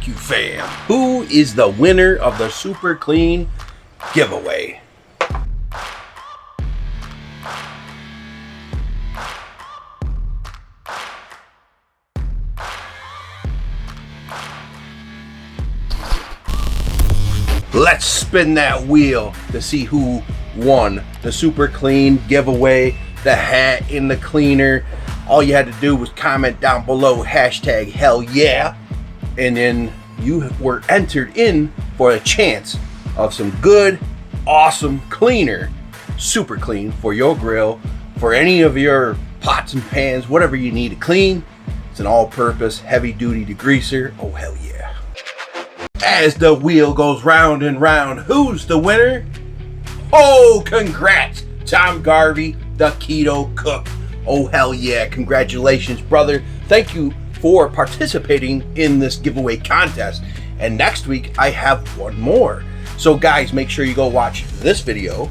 Thank you, fam. Who is the winner of the Super Clean giveaway? Let's spin that wheel to see who won the Super Clean giveaway, the hat in the cleaner. All you had to do was comment down below hashtag hell yeah, and then you were entered in for a chance of some good, awesome cleaner, Super Clean for your grill, for any of your pots and pans, whatever you need to clean. It's an all-purpose, heavy-duty degreaser. Oh, hell yeah. As the wheel goes round and round, who's the winner? Oh, congrats, Tom Garvey, the Keto Cook. Oh, hell yeah, congratulations, brother. Thank you for participating in this giveaway contest. And next week, I have one more. So guys, make sure you go watch this video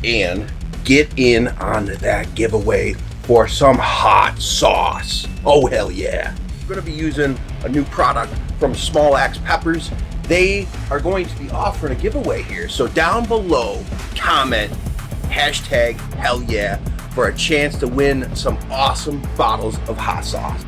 and get in on that giveaway for some hot sauce. Oh, hell yeah. I'm gonna be using a new product from Small Axe Peppers. They are going to be offering a giveaway here. So down below, comment hashtag hell yeah for a chance to win some awesome bottles of hot sauce.